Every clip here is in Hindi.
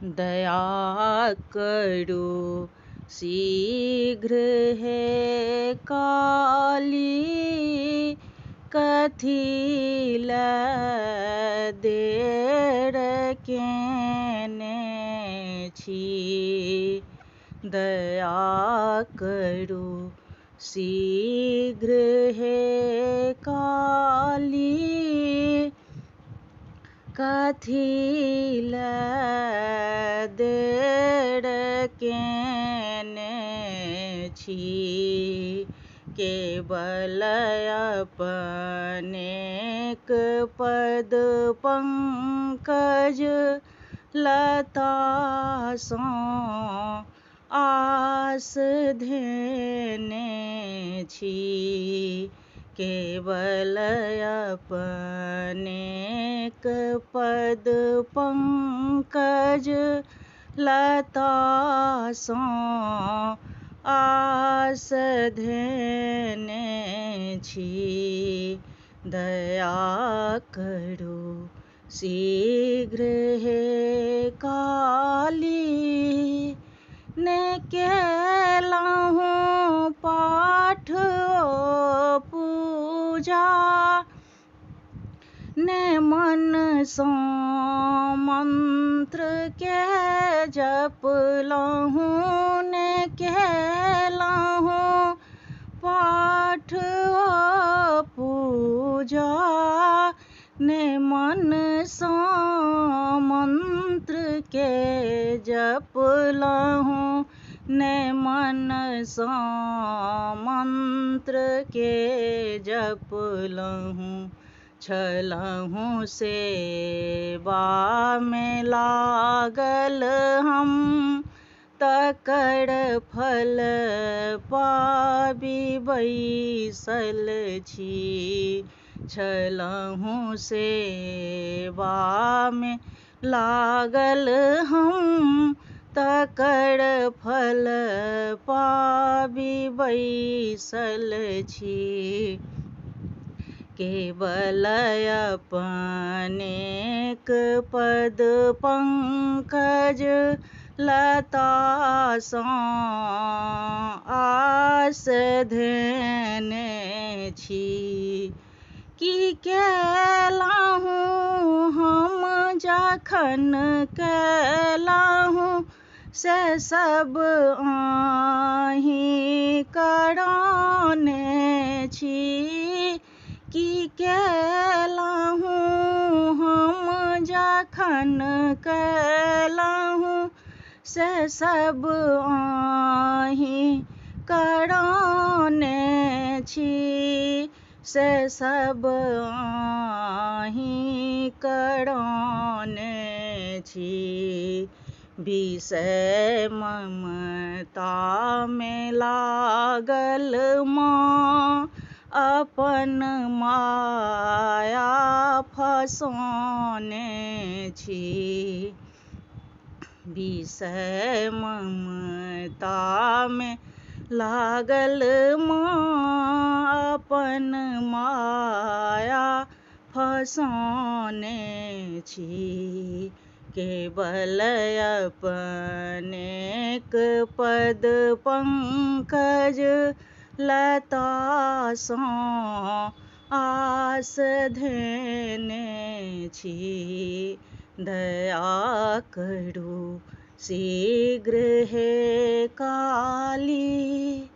दया करो शीघ्र हे काली, कथी लए देर केने छी। दया करो शीघ्र हे काली, कथी लए देर केने छी। केवल अपनेक पद पंकज लता सँ आस धेने छी। केवल अपनेक पद पंकज लता सँ आस धेने छी। दया करो शीघ्र हे काली, ने केलहुँ पाठ ओ पूजा, ने मन सँ मंत्र के जपलहुँ। ने केलहुँ पाठ ओ पूजा, ने मन सँ मंत्र के जपलहुँ। ने मन सँ मंत्र के जपलहुँ। छलहुँ सेवा में लागल हम, तकर फल पाबि बैसल छी। छलहुँ सेवा में लागल हम, तकर फल पाबि बैसल छी। केवल अपनेक पद पंकज लता सँ आस धेने छी। की केलहुँ हम जखन केलहुँ, से सब अहीँ कराने छी। की केलहुँ हम जखन केलहुँ, से सब अहीँ कराने छी। से सब अहीँ कराने छी। विषय ममता में लागल माँ, अपन माया फँसाने छी। विषय ममता में लागल माँ, अपन माया फँसाने छी। केवल अपनेक पद पंकज लता सँ आस धेने छी। दया करो शीघ्र हे काली,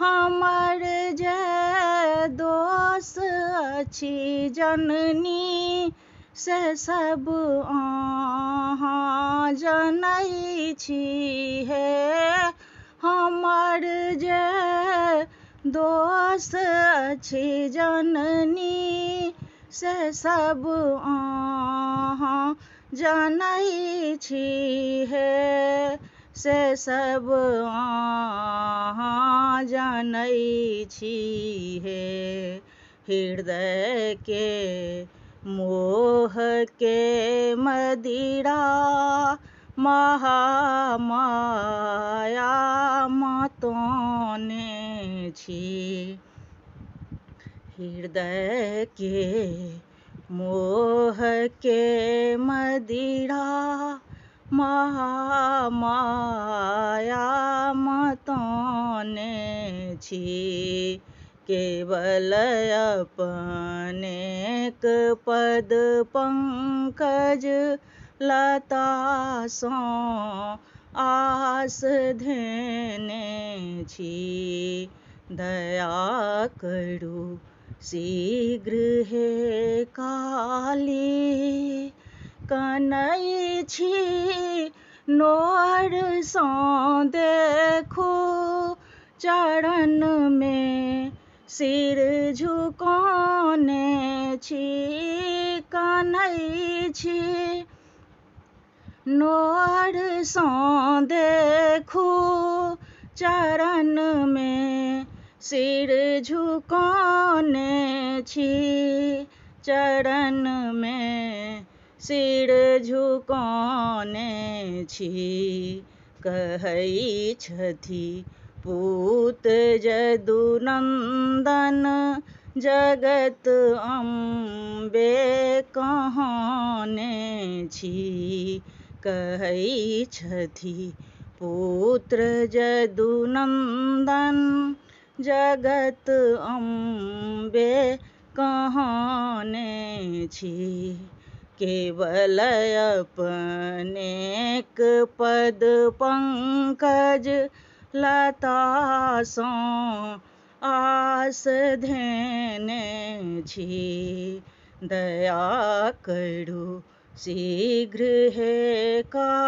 हमर जे दोष अछि जननी, से सब अहाँ जनै छी हे। हमर जे दोष अछि जननी, से सब अहाँ जनै छी हे। से सब अहाँ जनै छी हे। हृदय के मोह के मदिरा, महामाया माताने छी। हृदय के मोह के मदिरा, महामाया मतने छी। केवल अपनेक पद पंकज लता सो आस धेने छी। दया करू शीघ्र हे काली, कनै छी नोर सँ देखू। चरण में सिर झुकाने छी, कनै छी नोर सँ देखू। चरण में सिर झुकाने छी, चरण में सिर झुकाने छी। कहै छथि पूत यदुनंदन, जगत अम्बे कहाने छी। कहै छथि पुत्र यदुनंदन, जगत अम्बे कहाने छी। केवल अपनेक पद पंकज लता सो आस धेने छी। दया करू शीघ्र हे काली।